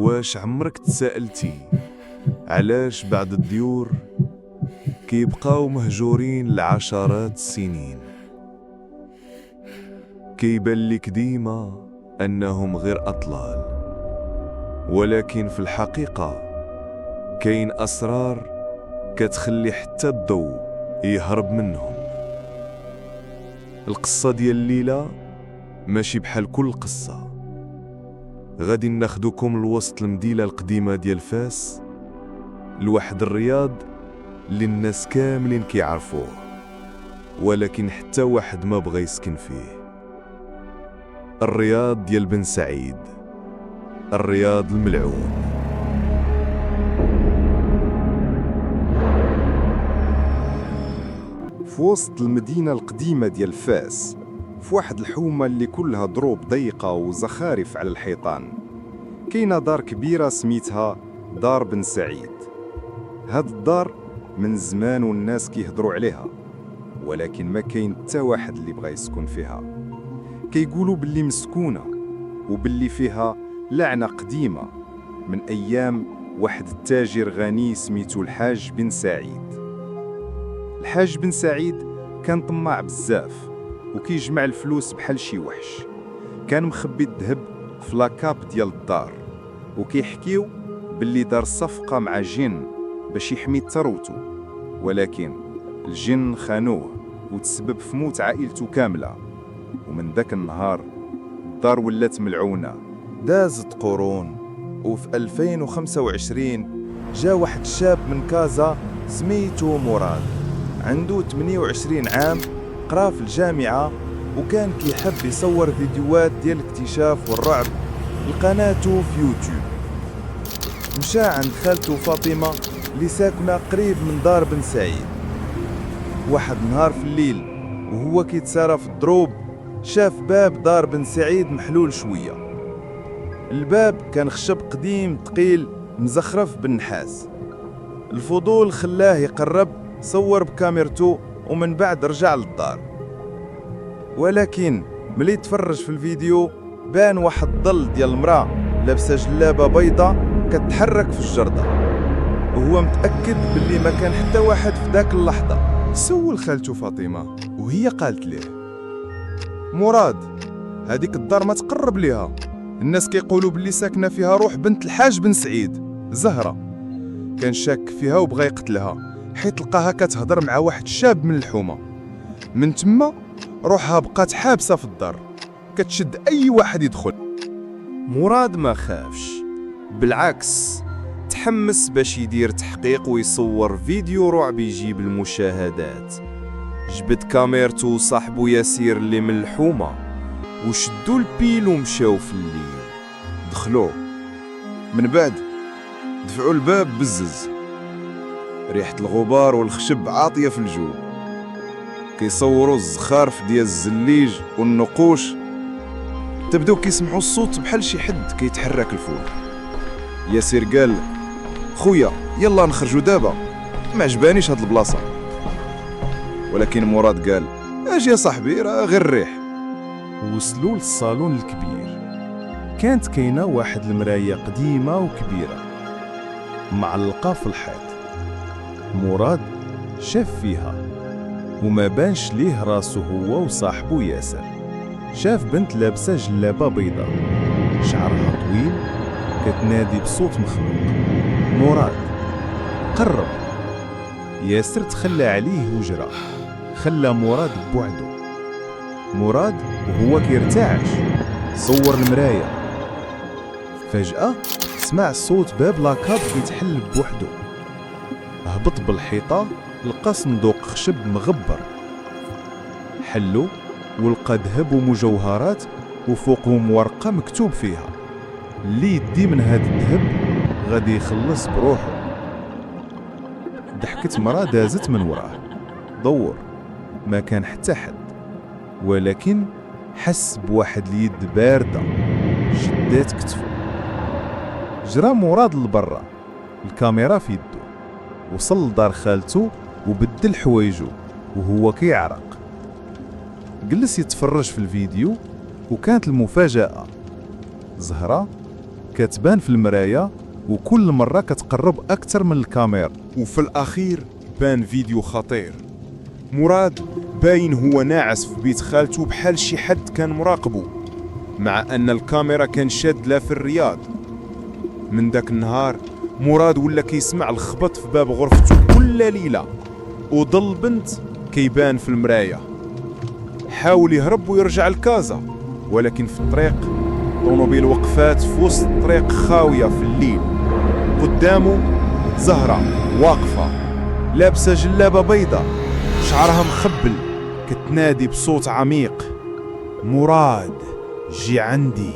واش عمرك تساءلتي علاش بعض الديور كيبقاو مهجورين لعشرات السنين؟ كيبان لك ديما أنهم غير أطلال، ولكن في الحقيقة كاين أسرار كتخلي حتى الضوء يهرب منهم. القصة ديال الليلة ماشي بحال كل قصة. غادي ناخدوكم لوسط المدينة القديمة ديال فاس، لواحد الرياض اللي الناس كاملين كيعرفوه، ولكن حتى واحد ما بغى يسكن فيه. الرياض ديال بن سعيد، الرياض الملعون. في وسط المدينة القديمة ديال فاس، في واحد الحومة اللي كلها دروب ضيقة وزخارف على الحيطان، كاينة دار كبيرة سميتها دار بن سعيد. هاد الدار من زمان والناس كيهضروا عليها، ولكن ما كاين حتى واحد اللي بغى يسكن فيها. كيقولوا باللي مسكونة وباللي فيها لعنة قديمة من أيام واحد التاجر غني سميتو الحاج بن سعيد. الحاج بن سعيد كان طماع بزاف وكيجمع الفلوس بحال شي وحش. كان مخبي الذهب في لاكاب ديال الدار، وكيحكيو باللي دار صفقة مع جن باش يحمي ثروته، ولكن الجن خانوه وتسبب في موت عائلته كاملة. ومن ذاك النهار الدار ولات ملعونة. دازت قرون، وفي 2025 جا واحد شاب من كازا سميتو مراد، عنده 28 عام، قرا في الجامعة وكان كيحب يصور فيديوهات ديال الاكتشاف والرعب لقناته في يوتيوب. مشى عند خالته فاطمة اللي ساكنة قريب من دار بن سعيد. واحد نهار في الليل وهو كيتسارى في الدروب، شاف باب دار بن سعيد محلول شوية. الباب كان خشب قديم ثقيل مزخرف بالنحاس. الفضول خلاه يقرب، صور بكاميرته ومن بعد رجع للدار. ولكن ملي تفرج في الفيديو بان واحد ظل ديال المرأة لابسة جلابة بيضة كتحرك في الجردة، وهو متأكد باللي ما كان حتى واحد في ذاك اللحظة. سول خالته فاطمة وهي قالت ليه: مراد، هذيك الدار ما تقرب ليها، الناس كيقولوا باللي ساكنة فيها روح بنت الحاج بن سعيد، زهرة. كان شاك فيها وبغى يقتلها حيت لقاها كتهضر مع واحد شاب من الحومة. من تما روحها بقات حابسة في الدار، كتشد أي واحد يدخل. مراد ما خافش، بالعكس تحمس باش يدير تحقيق ويصور فيديو رعب يجيب المشاهدات. جبد كاميرته وصاحبو ياسير اللي من الحومة وشدوا البيل ومشاو في الليل. دخلوا، من بعد دفعوا الباب بزز. ريحة الغبار والخشب عاطية في الجو، كيصوروا الزخارف ديال الزليج والنقوش. تبداو كيسمعوا الصوت بحال شي حد كيتحرك الفوق. ياسير قال: خويا يلا نخرجوا دابا، ما عجبانيش هاد البلاصه. ولكن مراد قال: اجي يا صاحبي، راه غير الريح. وصلوا للصالون الكبير. كانت كاينه واحد المرايه قديمه وكبيره معلقه في الحيط. مراد شاف فيها وما بانش ليه راسو هو وصاحبه ياسر. شاف بنت لابسه جلابه بيضاء، شعرها طويل، كتنادي بصوت مخلوق: مراد. قرب. ياسر تخلى عليه وجرى، خلى مراد بوحده. مراد وهو كيرتعش صور المرايه. فجأة سمع صوت باب لاكاب كيتحل بوحده. هبط بالحيطة، لقى صندوق خشب مغبر. حلو ولقى ذهب ومجوهرات، وفوقهم ورقة مكتوب فيها: اللي يدي من هاد الذهب غادي يخلص بروحه. ضحكت مرا دازت من وراه، دور ما كان حتى حد، ولكن حس بواحد اليد باردة شدات كتفو. جرى مراد لبرا، الكاميرا في يدو، وصل لدار خالته وبدل حوايجو وهو كيعرق. جلس يتفرج في الفيديو، وكانت المفاجأة: زهرة كتبان في المراية وكل مرة كتقرب أكثر من الكاميرا. وفي الأخير بان فيديو خطير. مراد باين هو ناعس في بيت خالته بحال شي حد كان مراقبه، مع أن الكاميرا كان شادلة في الرياض. من داك النهار مراد ولا كيسمع الخبط في باب غرفته كل ليلة، وضل بنت كيبان في المراية. حاول يهرب ويرجع لكازا، ولكن في الطريق طونوبيل وقفات في وسط الطريق خاوية في الليل. قدامه زهرة واقفة لابسة جلابة بيضة، شعرها مخبل، كتنادي بصوت عميق: مراد جي عندي.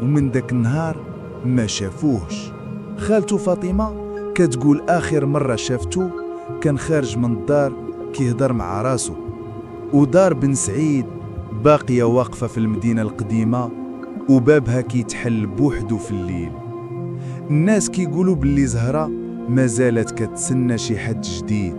ومن داك النهار ما شافوهش. خالته فاطمة كتقول آخر مرة شافته كان خارج من الدار كيهضر مع راسو، ودار بن سعيد باقية واقفة في المدينة القديمة وبابها كيتحل بوحدو في الليل. الناس كيقولوا باللي زهرة ما زالت كتسنى شي حد جديد،